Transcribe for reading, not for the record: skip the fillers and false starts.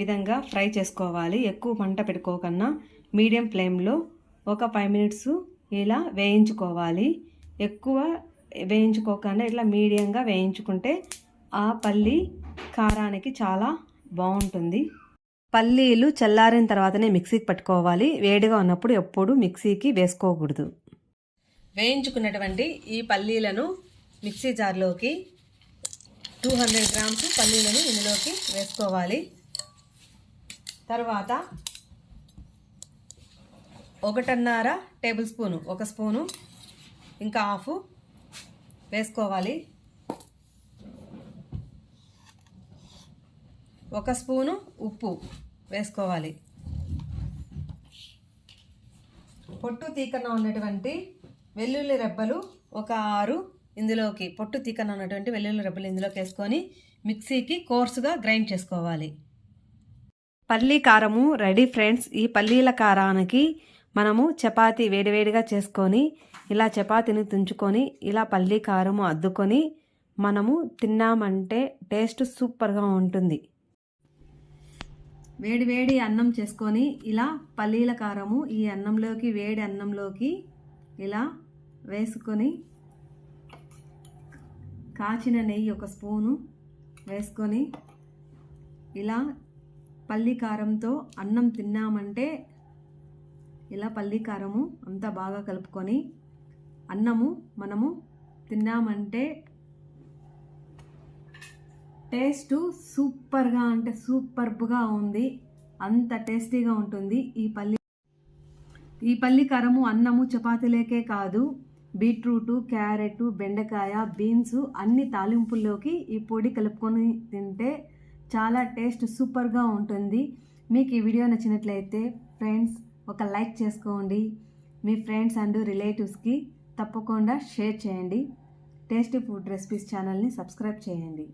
విధంగా ఫ్రై చేసుకోవాలి. ఎక్కువ మంట పెట్టుకోకన్నా మీడియం ఫ్లేమ్లో ఒక 5 మినిట్స్ ఇలా వేయించుకోవాలి. ఎక్కువ వేయించుకోకుండా ఇట్లా మీడియంగా వేయించుకుంటే ఆ పల్లి కారానికి చాలా బాగుంటుంది. పల్లీలు చల్లారిన తర్వాతనే మిక్సీకి పట్టుకోవాలి. వేడిగా ఉన్నప్పుడు ఎప్పుడు మిక్సీకి వేసుకోకూడదు. వేయించుకున్నటువంటి ఈ పల్లీలను మిక్సీ జార్లోకి 200 గ్రామ్స్ పల్లీలను ఇందులోకి వేసుకోవాలి. తర్వాత 1.5 టేబుల్ స్పూను, 1 స్పూను ఇంకా హాఫ్ వేసుకోవాలి. 1 స్పూను ఉప్పు వేసుకోవాలి. పొట్టు తీకన ఉన్నటువంటి వెల్లుల్లి రెబ్బలు ఒక 6 ఇందులోకి పొట్టు తీకన ఉన్నటువంటి వెల్లుల్లి రెబ్బలు ఇందులోకి వేసుకొని మిక్సీకి కోర్సుగా గ్రైండ్ చేసుకోవాలి. పల్లీ కారము రెడీ ఫ్రెండ్స్. ఈ పల్లీల కారానికి మనము చపాతీ వేడివేడిగా చేసుకొని ఇలా చపాతీని తుంచుకొని ఇలా పల్లీ కారము అద్దుకొని మనము తిన్నామంటే టేస్ట్ సూపర్గా ఉంటుంది. వేడివేడి అన్నం చేసుకొని ఇలా పల్లీల కారము ఈ అన్నంలోకి వేడి అన్నంలోకి ఇలా వేసుకొని కాచిన నెయ్యి 1 స్పూను వేసుకొని ఇలా పల్లి కారంతో అన్నం తిన్నామంటే ఇలా పల్లి కారము అంతా బాగా కలుపుకొని అన్నము మనము తిన్నామంటే టేస్ట్ సూపర్గా అంటే సూపర్బ్గా ఉంది. అంత టేస్టీగా ఉంటుంది ఈ పల్లి కారము అన్నము చపాతీలేకే కాదు, బీట్రూటు, క్యారెట్, బెండకాయ, బీన్స్ అన్ని తాలింపుల్లోకి ఈ పొడి కలుపుకొని తింటే చాలా టేస్ట్ సూపర్గా ఉంటుంది. మీకు ఈ వీడియో నచ్చినట్లయితే ఫ్రెండ్స్ ఒక లైక్ చేసుకోండి. మీ ఫ్రెండ్స్ అండ్ రిలేటివ్స్కి తప్పకుండా షేర్ చేయండి. టేస్టీ ఫుడ్ రెసిపీస్ ఛానల్ని సబ్స్క్రైబ్ చేయండి.